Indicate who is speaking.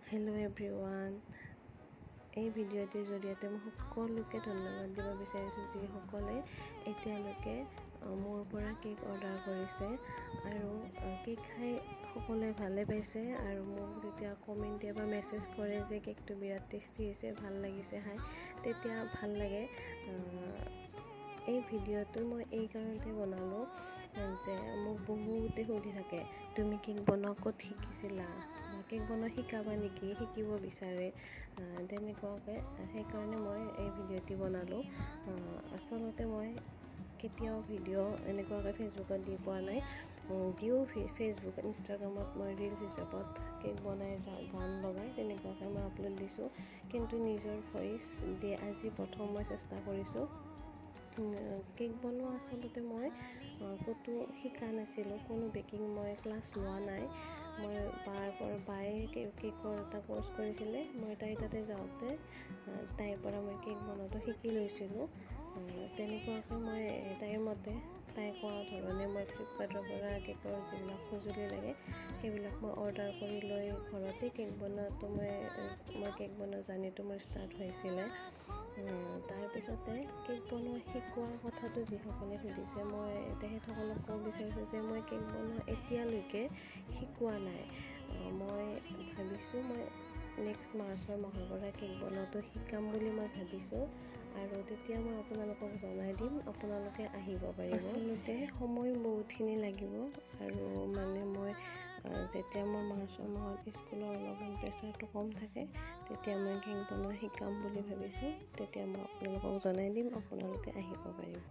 Speaker 1: Hello' everyone, এই ভিডিঅ'টিৰ জৰিয়তে মই সকলোকে ধন্যবাদ দিব বিচাৰিছোঁ যিসকলে এতিয়ালৈকে মোৰ পৰা কেক অৰ্ডাৰ কৰিছে আৰু কেক খাই সকলোৱে ভালে পাইছে। আৰু মোক যেতিয়া কমেণ্ট দিয়ে বা মেছেজ কৰে যে কেকটো বিৰাট টেষ্টি হৈছে, ভাল লাগিছে খাই, তেতিয়া ভাল লাগে। এই ভিডিঅ'টো মই এই কাৰণতে বনালোঁ যে মোক বহুতে সুধি থাকে, তুমি কেক বনোৱা ক'ত শিকিছিলা, কেক বনোৱা শিকাবা নেকি, শিকিব বিচাৰে তেনেকুৱাকৈ। সেইকাৰণে মই এই ভিডিঅ'টি বনালোঁ। আচলতে মই কেতিয়াও ভিডিঅ' এনেকুৱাকৈ ফেচবুকত দি পোৱা নাই। দিওঁ ফেচবুক ইনষ্টাগ্ৰামত মই ৰিলছ হিচাপত কেক বনাই গান লগাই তেনেকুৱাকৈ মই আপলোড দিছোঁ, কিন্তু নিজৰ ভইচ দি আজি প্ৰথম মই চেষ্টা কৰিছোঁ। কেক বনোৱা আচলতে মই ক'তো শিকা নাছিলোঁ, কোনো বেকিং মই ক্লাছ লোৱা নাই। মই বায়ে কেকৰ এটা ক'ৰ্চ কৰিছিলে, মই তাইৰ তাতে যাওঁতে তাইৰ পৰা মই কেক বনোৱাটো শিকি লৈছিলোঁ। তেনেকুৱাকৈ মই তাইৰ মতে, তাই কোৱা ধৰণে মই ফ্লিপকাৰ্টৰ পৰা কেকৰ যিবিলাক সঁজুলি লাগে সেইবিলাক মই অৰ্ডাৰ কৰি লৈ ঘৰতে কেক বনোৱাটো মই কেক বনোৱা জাৰ্নিটো মোৰ ষ্টাৰ্ট হৈছিলে। তাৰপিছতে কেক বনোৱা শিকোৱা কথাটো যিসকলে সুধিছে, মই তেখেতসকলক ক'ব বিচাৰিছোঁ যে মই কেক বনোৱা এতিয়ালৈকে শিকোৱা নাই। মই ভাবিছোঁ মই নেক্সট মাৰ্চৰ মাহৰ পৰা কেক বনোৱাটো শিকাম বুলি মই ভাবিছোঁ, আৰু তেতিয়া মই আপোনালোকক জনাই দিম, আপোনালোকে আহিব পাৰিব। আচলতে সময় বহুতখিনি লাগিব, আৰু মই যেতিয়া মোৰ মাৰ্চৰ মাহত স্কুলৰ অলপমান প্ৰেছাৰটো কম থাকে তেতিয়া মই কেক বনোৱা শিকাম বুলি ভাবিছোঁ। তেতিয়া মই আপোনালোকক জনাই দিম, আপোনালোকে আহিব পাৰিব।